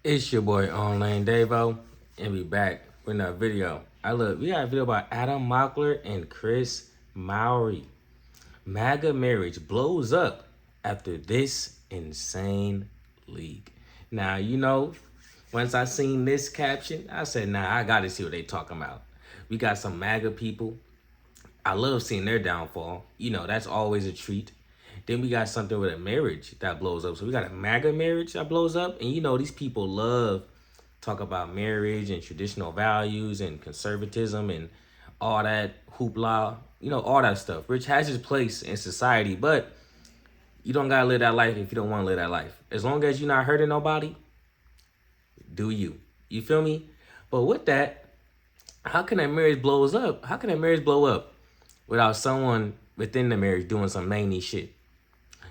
It's your boy Online Davo, and we back with another video. We got a video about Adam Mockler and Chris Mowry. MAGA marriage blows up after this insane leak. Now, once I seen this caption, I said, nah, I gotta see what they talking about. We got some MAGA people. I love seeing their downfall. That's always a treat. Then we got something with a marriage that blows up. So we got a MAGA marriage that blows up. And these people love talk about marriage and traditional values and conservatism and all that hoopla, all that stuff, which has its place in society. But you don't gotta live that life if you don't want to live that life. As long as you're not hurting nobody, do you. You feel me? But with that, how can that marriage blows up? How can that marriage blow up without someone within the marriage doing some manly shit?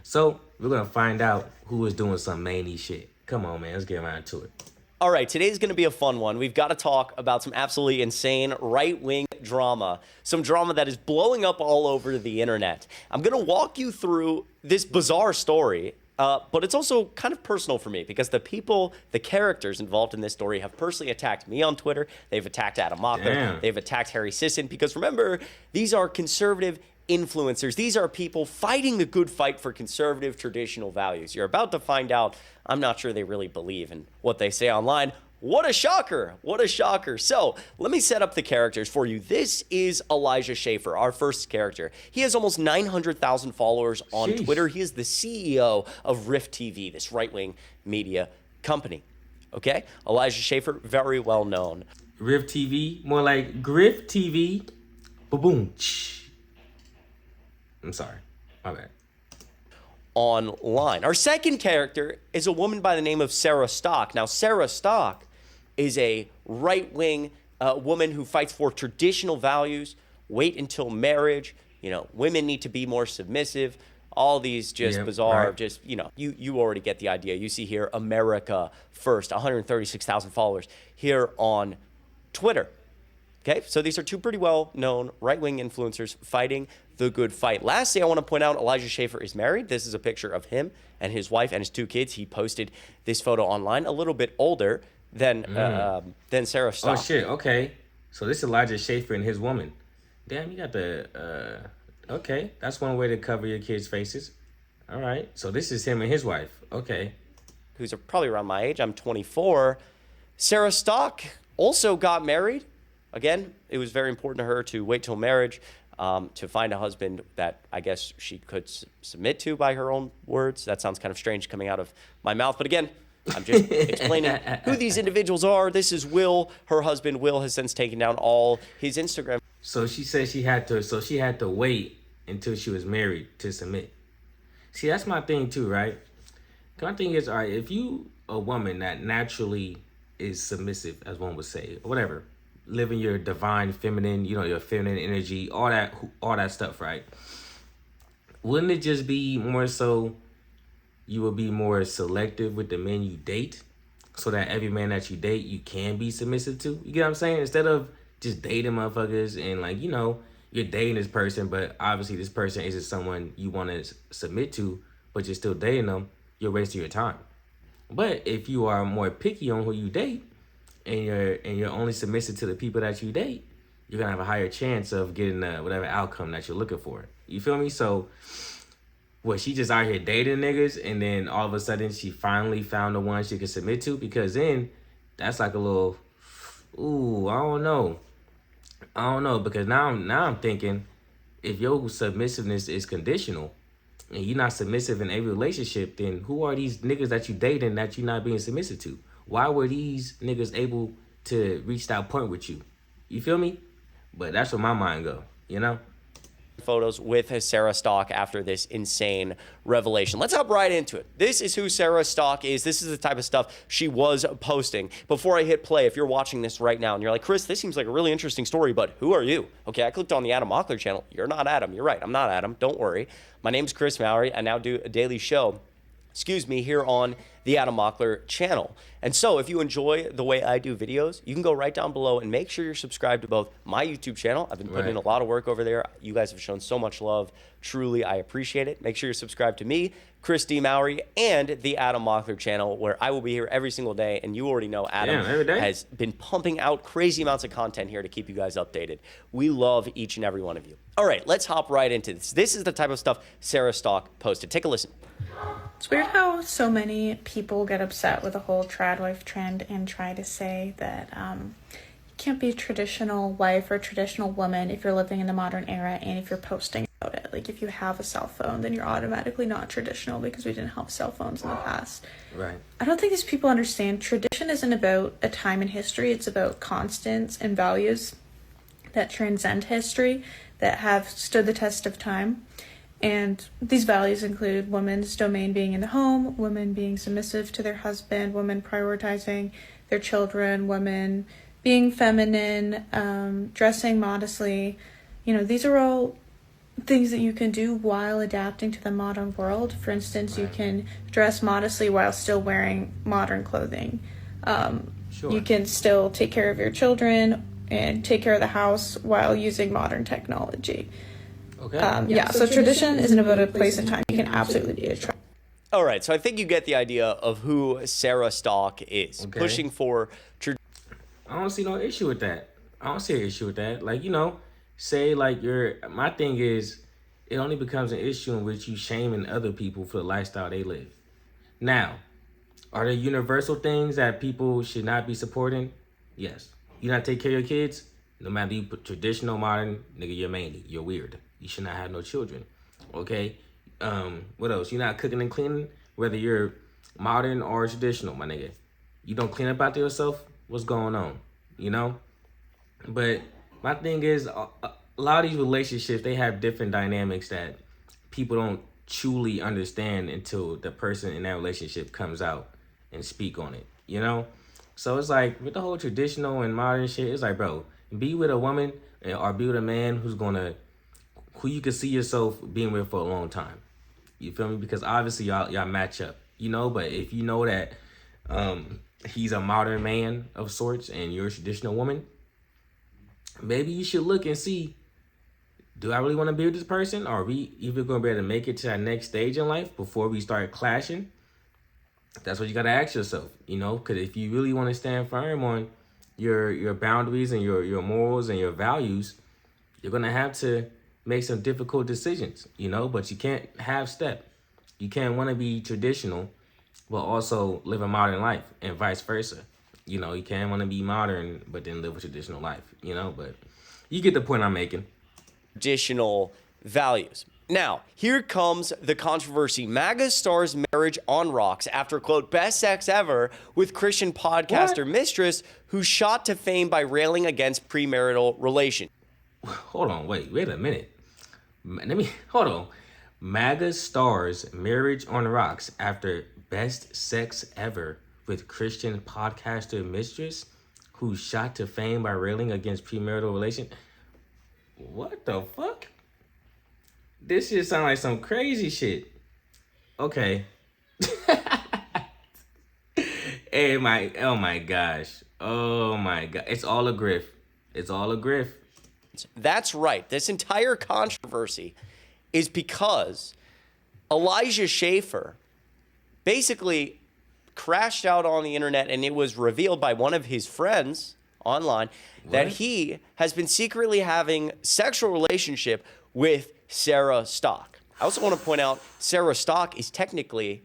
So we're gonna find out who is doing some manly shit. Come on, man, let's get right to it. All right, today's going to be a fun one. We've got to talk about some absolutely insane right-wing drama, some drama that is blowing up all over the internet. I'm going to walk you through this bizarre story, but it's also kind of personal for me because the characters involved in this story have personally attacked me on Twitter. They've attacked Adam Mockler. Damn. They've attacked Harry Sisson because remember, these are conservative influencers. These are people fighting the good fight for conservative traditional values. You're about to find out. I'm not sure they really believe in what they say online. What a shocker. What a shocker. So let me set up the characters for you. This is Elijah Schaffer, our first character. He has almost 900,000 followers on Sheesh. Twitter. He is the CEO of Rift TV, this right-wing media company. Okay? Elijah Schaffer, very well known. Rift TV, more like Griff TV. Boom. I'm sorry. My bad. Online. Our second character is a woman by the name of Sarah Stock. Now, Sarah Stock is a right-wing woman who fights for traditional values, wait until marriage, women need to be more submissive, all these just bizarre, right. You already get the idea. You see here, America First, 136,000 followers here on Twitter. Okay, so these are two pretty well-known right-wing influencers fighting the good fight. Lastly, I want to point out Elijah Schaffer is married. This is a picture of him and his wife and his two kids. He posted this photo online, a little bit older than Sarah Stock. Oh shit. Okay. So this is Elijah Schaffer and his woman. Damn, you got the. Okay, that's one way to cover your kids' faces. All right. So this is him and his wife. Okay. Who's probably around my age. I'm 24. Sarah Stock also got married. Again, it was very important to her to wait till marriage, to find a husband that I guess she could submit to by her own words. That sounds kind of strange coming out of my mouth. But again, I'm just explaining who these individuals are. This is Will. Her husband, Will, has since taken down all his Instagram. So she said she had to wait until she was married to submit. See, that's my thing too, right? My thing is, all right, if you a woman that naturally is submissive, as one would say, or whatever, living your divine feminine, your feminine energy, all that stuff, right? Wouldn't it just be more so you will be more selective with the men you date so that every man that you date, you can be submissive to? You get what I'm saying? Instead of just dating motherfuckers and you're dating this person, but obviously this person isn't someone you want to submit to, but you're still dating them, you're wasting your time. But if you are more picky on who you date, and you're only submissive to the people that you date, you're gonna have a higher chance of getting whatever outcome that you're looking for. You feel me? So, she just out here dating niggas, and then all of a sudden she finally found the one she could submit to? Because then that's like a little, I don't know. Because now I'm thinking, if your submissiveness is conditional, and you're not submissive in a relationship, then who are these niggas that you dating that you're not being submissive to? Why were these niggas able to reach that point with you? You feel me? But that's where my mind go, Photos with Sarah Stock after this insane revelation. Let's hop right into it. This is who Sarah Stock is. This is the type of stuff she was posting. Before I hit play, if you're watching this right now and you're like, Chris, this seems like a really interesting story, but who are you? Okay, I clicked on the Adam Mockler channel. You're not Adam. You're right. I'm not Adam. Don't worry. My name's Chris Mowry. I now do a daily show here on the Adam Mockler channel. And so if you enjoy the way I do videos, you can go right down below and make sure you're subscribed to both my YouTube channel. I've been putting in a lot of work over there. You guys have shown so much love. Truly, I appreciate it. Make sure you're subscribed to me, Chris D. Mowry, and the Adam Mockler channel, where I will be here every single day. And you already know Adam has been pumping out crazy amounts of content here to keep you guys updated. We love each and every one of you. All right, let's hop right into this. This is the type of stuff Sarah Stock posted. Take a listen. It's weird how so many people get upset with the whole trad wife trend and try to say that you can't be a traditional wife or a traditional woman if you're living in the modern era and if you're posting about it. Like, if you have a cell phone, then you're automatically not traditional because we didn't have cell phones in the past. Right. I don't think these people understand tradition isn't about a time in history. It's about constants and values that transcend history, that have stood the test of time. And these values include women's domain being in the home, women being submissive to their husband, women prioritizing their children, women being feminine, dressing modestly. You know, these are all things that you can do while adapting to the modern world. For instance, you can dress modestly while still wearing modern clothing. You can still take care of your children and take care of the house while using modern technology. Okay. So tradition isn't about a place and time. You can absolutely be a trend. All right, so I think you get the idea of who Sarah Stock is. Okay. Pushing for I don't see no issue with that. I don't see an issue with that. Like, you know, say like my thing is, it only becomes an issue in which you shaming other people for the lifestyle they live. Now, are there universal things that people should not be supporting? Yes. You not take care of your kids? No matter you put traditional, modern, nigga, you're manly. You're weird. You should not have no children. Okay? What else? You're not cooking and cleaning, whether you're modern or traditional, my nigga. You don't clean up after yourself? What's going on? You know? But my thing is, a lot of these relationships, they have different dynamics that people don't truly understand until the person in that relationship comes out and speak on it, you know? So it's like, with the whole traditional and modern shit, it's like, bro, be with a woman or be with a man who you can see yourself being with for a long time. You feel me? Because obviously y'all match up, you know? But if you know that he's a modern man of sorts and you're a traditional woman, maybe you should look and see, do I really want to be with this person? Or are we even going to be able to make it to that next stage in life before we start clashing? That's what you got to ask yourself, you know? Because if you really want to stand firm on your boundaries and your morals and your values, you're going to have to make some difficult decisions, you know? But you can't half step. You can't want to be traditional but also live a modern life, and vice versa. You know, you can't want to be modern but then live a traditional life, you know? But you get the point I'm making. Traditional values. Now, here comes the controversy. MAGA stars marriage on rocks after, quote, best sex ever with Christian podcaster mistress who shot to fame by railing against premarital relations. Hold on, wait a minute. Hold on. MAGA stars marriage on rocks after best sex ever with Christian podcaster mistress who shot to fame by railing against premarital relations. What the fuck? This shit sound like some crazy shit. Okay. Oh my gosh. Oh my god. It's all a grift. It's all a grift. That's right. This entire controversy is because Elijah Schaffer basically crashed out on the internet, and it was revealed by one of his friends online that he has been secretly having sexual relationship with Sarah Stock. I also want to point out Sarah Stock is technically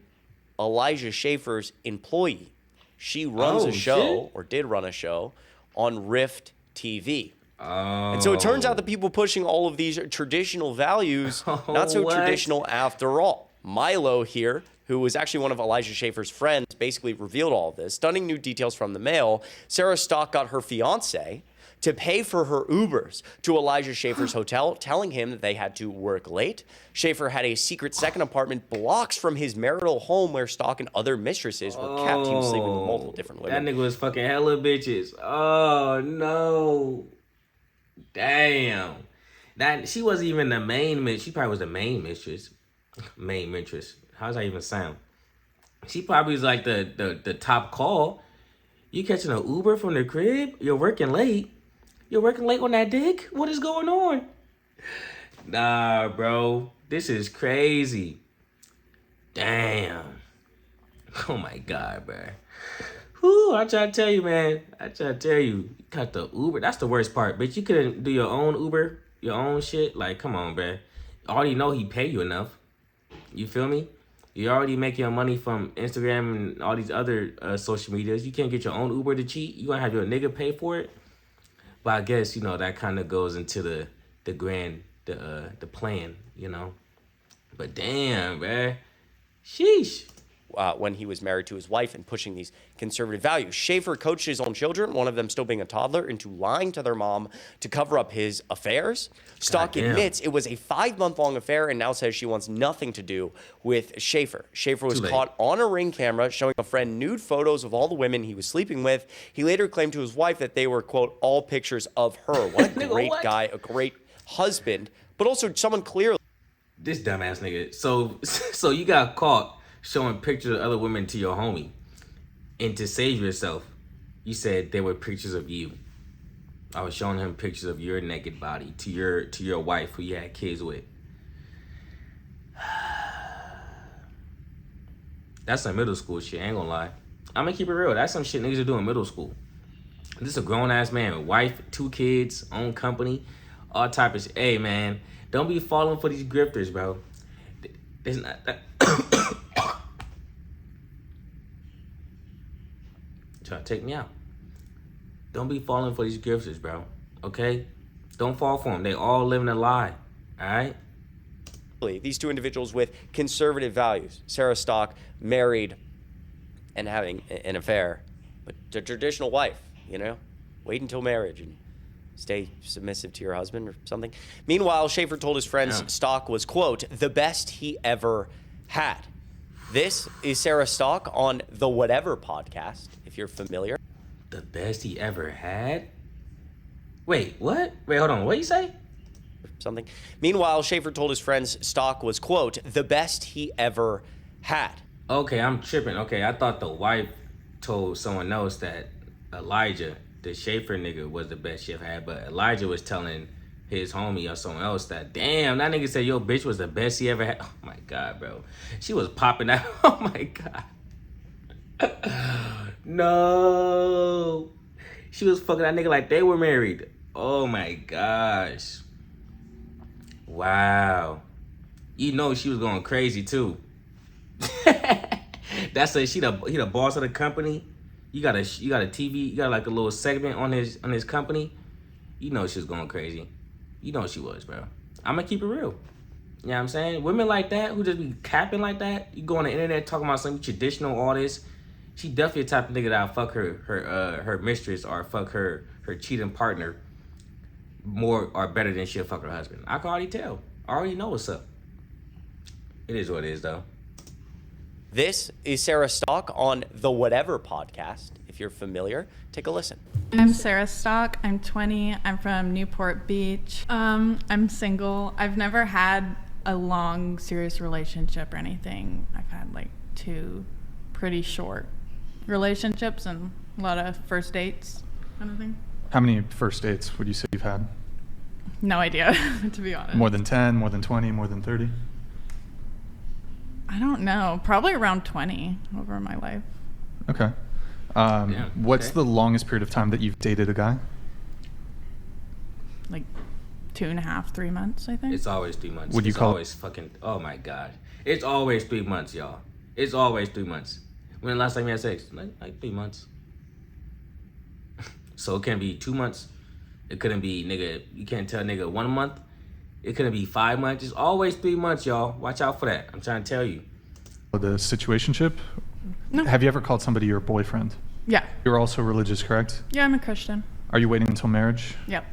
Elijah Schaffer's employee. She runs a show, or did run a show, on Rift TV. And so it turns out that people pushing all of these traditional values, not so traditional after all. Milo here, who was actually one of Elijah Schaffer's friends, basically revealed all of this. Stunning new details from the Mail. Sarah Stock got her fiance to pay for her Ubers to Elijah Schaffer's hotel, telling him that they had to work late. Schaffer had a secret second apartment blocks from his marital home where Stock and other mistresses were kept. He was sleeping with multiple different women. That nigga was fucking hella bitches. Oh, no. Damn. That she wasn't even the main mistress. She probably was the main mistress. Main mistress. How does that even sound? She probably is like the top call. You catching an Uber from the crib? You're working late. You're working late on that dick? What is going on? Nah, bro. This is crazy. Damn. Oh my God, bro. Whew, I try to tell you, man. I try to tell you. You got the Uber. That's the worst part. Bitch, you couldn't do your own Uber, your own shit. Like, come on, bro. I already know he pay you enough. You feel me? You already make your money from Instagram and all these other social medias. You can't get your own Uber to cheat. You gonna have your nigga pay for it. But I guess, you know, that kind of goes into the grand, the plan, you know. But damn, bruh. Sheesh. When he was married to his wife and pushing these conservative values. Schaefer coached his own children, one of them still being a toddler, into lying to their mom to cover up his affairs. Stock Goddamn. admits it was a 5-month-long affair and now says she wants nothing to do with Schaefer. Schaefer was Too late. caught on a Ring camera showing a friend nude photos of all the women he was sleeping with. He later claimed to his wife that they were, quote, all pictures of her. What a Nigga, great what? guy, a great husband, but also someone clearly. This dumbass nigga. So you got caught showing pictures of other women to your homie. And to save yourself, you said they were pictures of you. I was showing him pictures of your naked body to your wife who you had kids with. That's some middle school shit, I ain't gonna lie. I'm gonna keep it real. That's some shit niggas are doing in middle school. This is a grown ass man with wife, 2 kids, own company, all type of shit. Hey man, don't be falling for these grifters, bro. There's not that. Try to take me out. Don't be falling for these grifters, bro. Okay? Don't fall for them. They all living a lie. All right? These two individuals with conservative values. Sarah Stock married and having an affair, but the traditional wife, you know, wait until marriage and stay submissive to your husband or something. Meanwhile, Schaefer told his friends Stock was, quote, the best he ever had. This is Sarah Stock on the Whatever podcast, if you're familiar. The best he ever had? Wait, what? Wait, hold on. What you say? Something. Meanwhile, Schaefer told his friends Stock was, quote, the best he ever had. Okay, I'm tripping. Okay, I thought the wife told someone else that Elijah, the Schaefer nigga, was the best she ever had, but Elijah was telling his homie or someone else that, damn, that nigga said your bitch was the best he ever had. Oh my God, bro. She was popping out. Oh my God. No. She was fucking that nigga like they were married. Oh my gosh. Wow. You know she was going crazy too. That's a he the boss of the company. You got a TV, you got like a little segment on his company. You know she was going crazy. You know she was, bro. I'm gonna keep it real. You know what I'm saying? Women like that who just be capping like that, you go on the internet talking about some traditional all this. She definitely the type of nigga that'll fuck her mistress or fuck her cheating partner more or better than she'll fuck her husband. I can already tell. I already know what's up. It is what it is though. This is Sarah Stock on the Whatever podcast. If you're familiar, take a listen. I'm Sarah Stock. I'm 20. I'm from Newport Beach. I'm single. I've never had a long, serious relationship or anything. I've had like 2 pretty short relationships and a lot of first dates kind of thing. How many first dates would you say you've had? No idea, to be honest. More than 10, more than 20, more than 30? I don't know. Probably around 20 over my life. Okay. What's the longest period of time that you've dated a guy? Like 2.5, 3 months, I think. It's always 3 months. Would you it's call always fucking, oh my God. It's always 3 months, y'all. It's always 3 months. When the last time you had sex? Like 3 months. So it can't be 2 months. It couldn't be, nigga, you can't tell nigga 1 month. It couldn't be 5 months. It's always 3 months, y'all. Watch out for that. I'm trying to tell you. The situationship? No. Have you ever called somebody your boyfriend? Yeah. You're also religious, correct? Yeah, I'm a Christian. Are you waiting until marriage? Yep.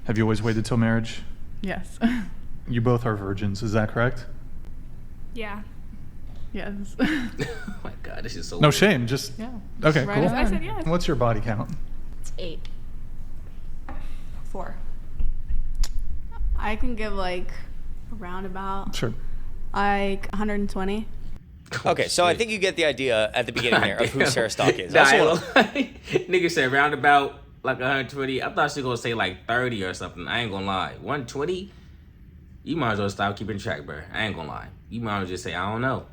Have you always waited till marriage? Yes. You both are virgins, is that correct? Yeah. Yes. Oh my God, this is so No weird. shame, just... Yeah. Okay, Right cool. on. I said yes. What's your body count? It's 8. 4. I can give like a roundabout Sure. like 120. Okay, so I think you get the idea at the beginning there of who Sarah Stock is. Nah, I also wanna- nigga said roundabout like 120. I thought she was gonna say like 30 or something. I ain't gonna lie. 120? You might as well stop keeping track, bro. I ain't gonna lie. You might as well just say, I don't know.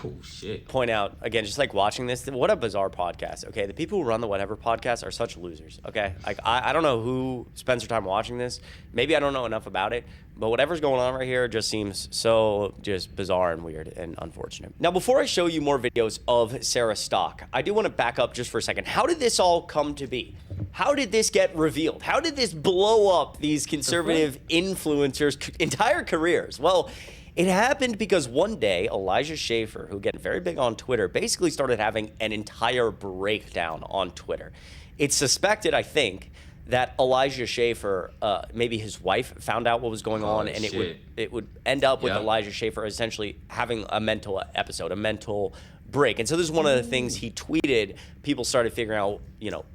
Oh, shit. point out again, just like watching this, what a bizarre podcast. Okay, the people who run the Whatever podcast are such losers. Okay, like I don't know who spends their time watching this. Maybe I don't know enough about it, but whatever's going on right here just seems so just bizarre and weird and unfortunate. Now, before I show you more videos of Sarah Stock, I do want to back up just for a second. How did this all come to be? How did this get revealed? How did this blow up these conservative influencers' entire careers? Well, it happened because one day, Elijah Schaffer, who gets very big on Twitter, basically started having an entire breakdown on Twitter. It's suspected, I think, that Elijah Schaffer, maybe his wife, found out what was going on, and it would end up with Elijah Schaffer essentially having a mental episode, a mental break. And so this is one of the things he tweeted. People started figuring out,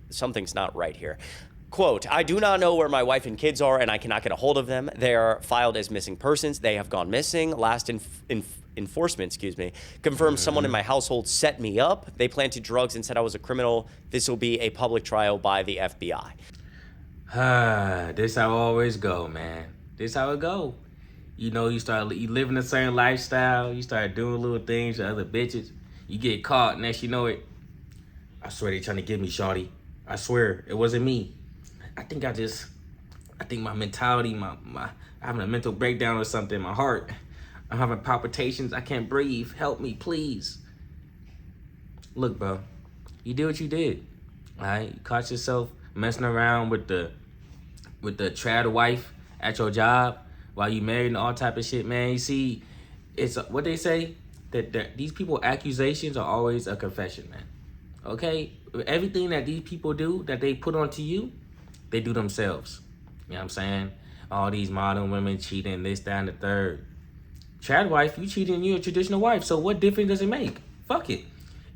something's not right here. Quote, I do not know where my wife and kids are, and I cannot get a hold of them. They are filed as missing persons. They have gone missing. Last enforcement, confirmed someone in my household set me up. They planted drugs and said I was a criminal. This will be a public trial by the FBI. This how it always go, man. This how it go. You living a certain lifestyle. You start doing little things to other bitches. You get caught. Next you know it, I swear they trying to get me, shawty. I swear it wasn't me. I think my mentality, I'm having a mental breakdown or something. My heart, I'm having palpitations. I can't breathe. Help me, please. Look, bro, you did what you did. All right, you caught yourself messing around with the trad wife at your job while you married and all type of shit, man. You see, it's what they say that these people accusations are always a confession, man. Okay, everything that these people do that they put onto you, they do themselves. You know what I'm saying? All these modern women cheating, this, that, and the third. Trad wife, you cheating, you're a traditional wife. So what difference does it make? Fuck it.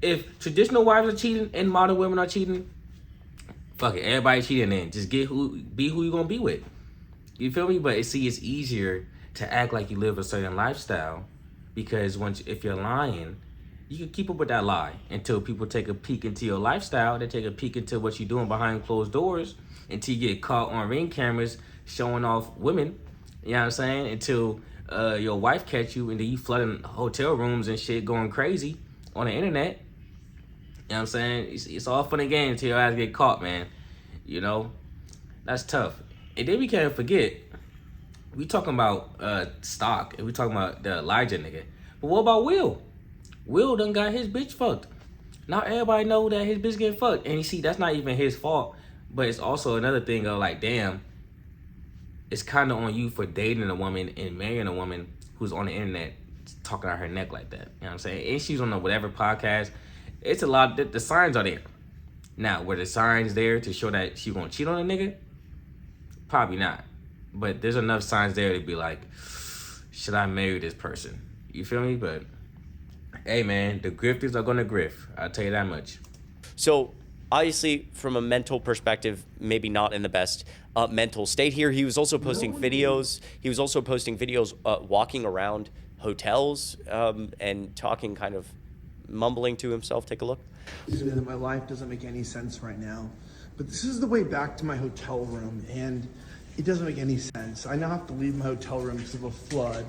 If traditional wives are cheating and modern women are cheating, fuck it. Everybody cheating then. Just be who you gonna be with. You feel me? But it's easier to act like you live a certain lifestyle because if you're lying, you can keep up with that lie until people take a peek into your lifestyle. They take a peek into what you're doing behind closed doors until you get caught on ring cameras showing off women. You know what I'm saying? Until your wife catch you and then you flooding hotel rooms and shit going crazy on the internet. You know what I'm saying? It's all fun and games until your ass get caught, man. That's tough. And then we can't forget, we talking about Stock and we talking about the Elijah nigga. But what about Will? Will done got his bitch fucked. Now everybody know that his bitch getting fucked. And you see, that's not even his fault. But it's also another thing of like, damn, it's kind of on you for dating a woman and marrying a woman who's on the internet talking out her neck like that. You know what I'm saying? And she's on the whatever podcast. It's a lot, the signs are there. Now, were the signs there to show that she gonna cheat on a nigga? Probably not. But there's enough signs there to be like, should I marry this person? You feel me? But hey, man, the grifters are gonna grift. I'll tell you that much. So, obviously, from a mental perspective, maybe not in the best mental state here. He was also posting videos. He was also posting videos walking around hotels and talking, kind of mumbling to himself. Take a look. My life doesn't make any sense right now. But this is the way back to my hotel room, and it doesn't make any sense. I now have to leave my hotel room because of a flood.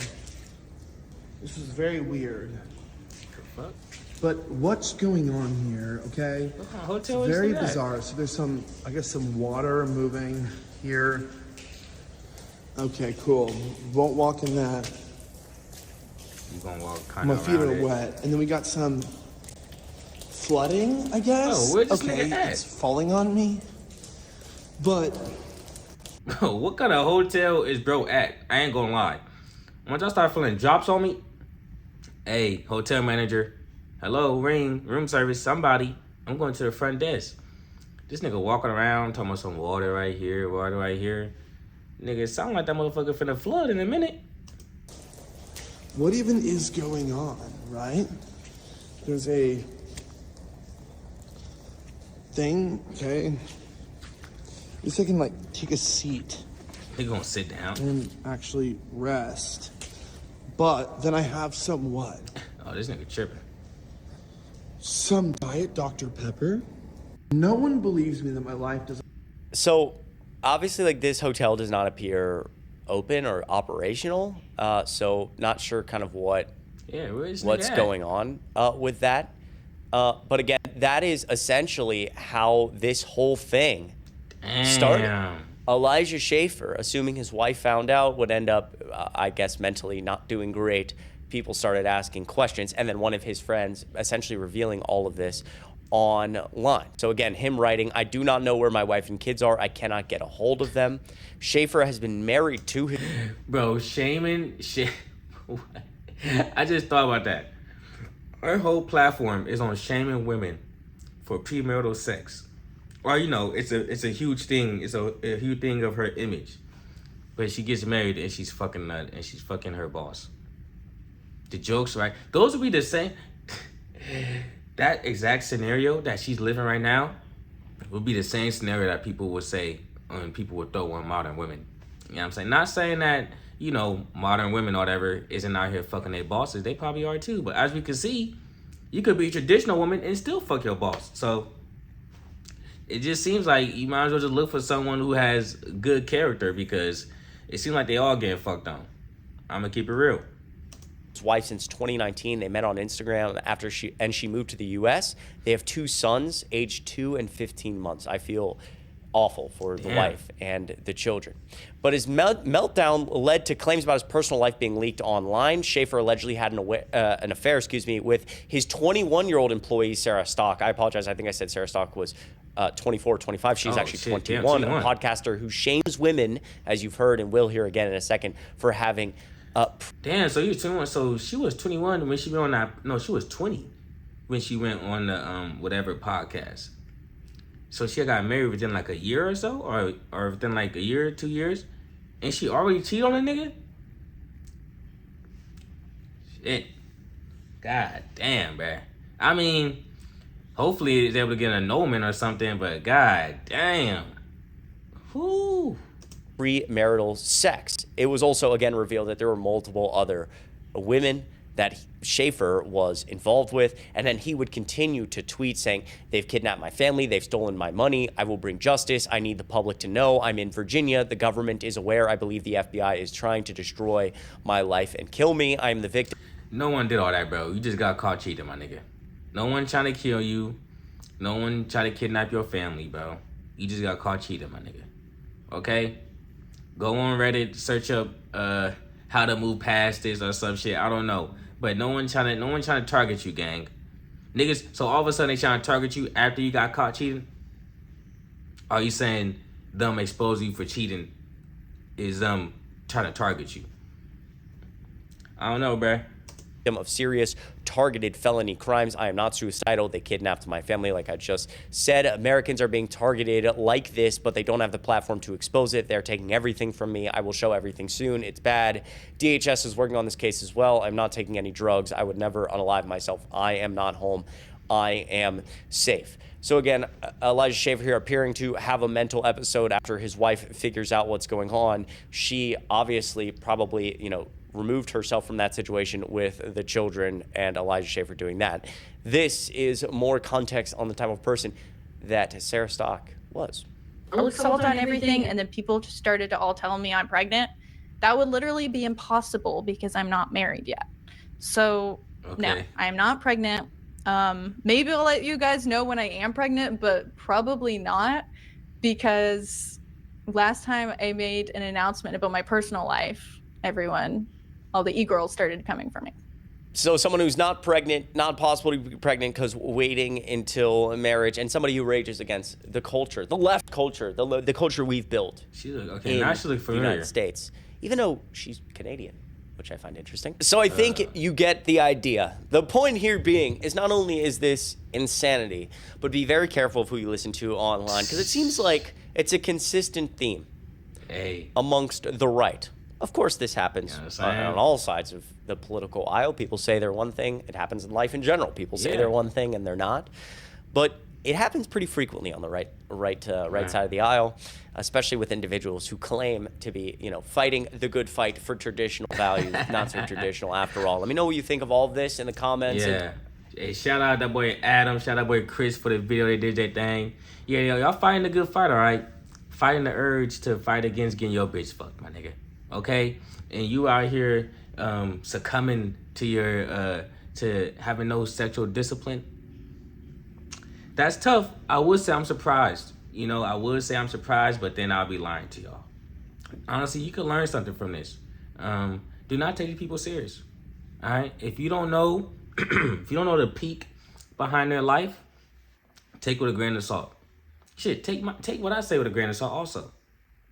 This is very weird. But what's going on here, okay? What kind of hotel it's is very that? bizarre. So there's some water moving here. Okay, cool. Won't walk in that. You gonna walk kind My of feet around are it. wet. And then we got some flooding, I guess. Oh, where's this okay, nigga at? it's falling on me. But Bro, what kind of hotel is bro at? I ain't gonna lie. Once I start feeling drops on me, hey, hotel manager, hello, room service, somebody. I'm going to the front desk. This nigga walking around talking about some water right here. Nigga, it sound like that motherfucker finna flood in a minute. what even is going on, right? There's a thing, okay? At least I can take a seat Nigga gonna sit down. and actually rest. But then I have some what? Oh, this nigga tripping. Some Diet Dr. Pepper? No one believes me that my life doesn't. So obviously, like, this hotel does not appear open or operational. So not sure kind of what's going on with that. But again, that is essentially how this whole thing started. Elijah Schaefer, assuming his wife found out, would end up, I guess, mentally not doing great. People started asking questions, and then one of his friends essentially revealing all of this online. So again, him writing, "I do not know where my wife and kids are. I cannot get a hold of them." Schaefer has been married to his... Bro, I just thought about that. Her whole platform is on shaming women for premarital sex. Well, you know, it's a huge thing. It's a huge thing of her image. But she gets married and she's fucking nut and she's fucking her boss. The jokes, right? Those would be the same. That exact scenario that she's living right now would be the same scenario that people would say when people would throw on modern women. You know what I'm saying? Not saying that, you know, modern women or whatever isn't out here fucking their bosses. They probably are too. But as we can see, you could be a traditional woman and still fuck your boss. So it just seems like you might as well just look for someone who has good character, because it seems like they all getting fucked on. I'm gonna keep it real. His wife since 2019. They met on Instagram after she moved to the U.S. They have 2 sons, aged 2 and 15 months. I feel awful for the wife and the children. But his meltdown led to claims about his personal life being leaked online. Schaefer allegedly had an affair, with his 21-year-old employee, Sarah Stock. I apologize. I think I said Sarah Stock was 24 or 25. She's actually 21, a podcaster who shames women, as you've heard and will hear again in a second, for having... Damn, so you was 21. So she was 21 when she went on that... No, she was 20 when she went on the whatever podcast. So she got married within like a year or so, or within like a year or 2 years, and she already cheated on a nigga? Shit. God damn, bruh. I mean, hopefully it's able to get an annulment or something, but god damn. Whoo. Premarital sex. It was also again revealed that there were multiple other women that Schaefer was involved with, and then he would continue to tweet saying, "They've kidnapped my family, they've stolen my money, I will bring justice, I need the public to know, I'm in Virginia, the government is aware, I believe the FBI is trying to destroy my life and kill me, I'm the victim." No one did all that, bro. You just got caught cheating, my nigga. No one trying to kill you. No one trying to kidnap your family, bro. You just got caught cheating, my nigga. Okay? Go on Reddit, search up how to move past this or some shit. I don't know. But no one trying to target you, gang. Niggas, so all of a sudden they trying to target you after you got caught cheating? Are you saying them exposing you for cheating is trying to target you? I don't know, bruh. Of serious targeted felony crimes. I am not suicidal. They kidnapped my family, like I just said. Americans are being targeted like this, but they don't have the platform to expose it. They're taking everything from me. I will show everything soon. It's bad. DHS is working on this case as well. I'm not taking any drugs. I would never unalive myself. I am not home. I am safe. So again, Elijah Schaefer here appearing to have a mental episode after his wife figures out what's going on. She obviously probably, removed herself from that situation with the children, and Elijah Schaefer doing that. This is more context on the type of person that Sarah Stock was. I was sold on everything, and then people just started to all tell me I'm pregnant. That would literally be impossible because I'm not married yet. So no, I am not pregnant. Maybe I'll let you guys know when I am pregnant, but probably not, because last time I made an announcement about my personal life, all the e-girls started coming for me. So someone who's not pregnant, not possible to be pregnant because waiting until marriage, and somebody who rages against the culture, the left culture, the culture we've built. She look now she look familiar. The United States, even though she's Canadian, which I find interesting. So I think you get the idea. The point here being is not only is this insanity, but be very careful of who you listen to online, because it seems like it's a consistent theme amongst the right. Of course, this happens on all sides of the political aisle. People say they're one thing. It happens in life in general. People say they're one thing and they're not. But it happens pretty frequently on the right side of the aisle, especially with individuals who claim to be, fighting the good fight for traditional values, not so traditional after all. Let me know what you think of all of this in the comments. Yeah. Hey, shout out that boy Adam. Shout out boy Chris for the video. They did their thing. Yeah, y'all fighting the good fight, all right? Fighting the urge to fight against getting your bitch fucked, my nigga. Okay? And you out here succumbing to your to having no sexual discipline. That's tough. I would say I'm surprised. I would say I'm surprised, but then I'll be lying to y'all. Honestly, you can learn something from this. Do not take these people serious. All right? If you don't know, if you don't know the peak behind their life, take it with a grain of salt. Shit, take what I say with a grain of salt also.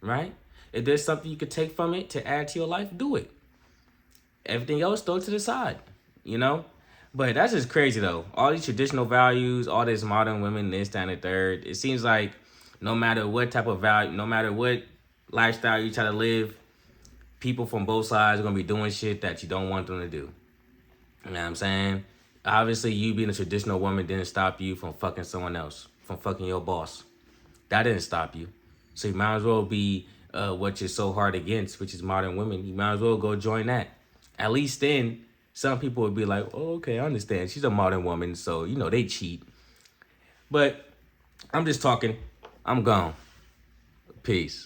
Right? If there's something you could take from it to add to your life, do it. Everything else, throw it to the side. But that's just crazy though. All these traditional values, all this modern women, this, that, and the third. It seems like no matter what type of value, no matter what lifestyle you try to live, people from both sides are gonna be doing shit that you don't want them to do. You know what I'm saying? Obviously, you being a traditional woman didn't stop you from fucking someone else, from fucking your boss. That didn't stop you. So you might as well be what you're so hard against, which is modern women. You might as well go join that. At least then, some people would be like, oh, okay, I understand. She's a modern woman, so, they cheat. But I'm just talking. I'm gone. Peace.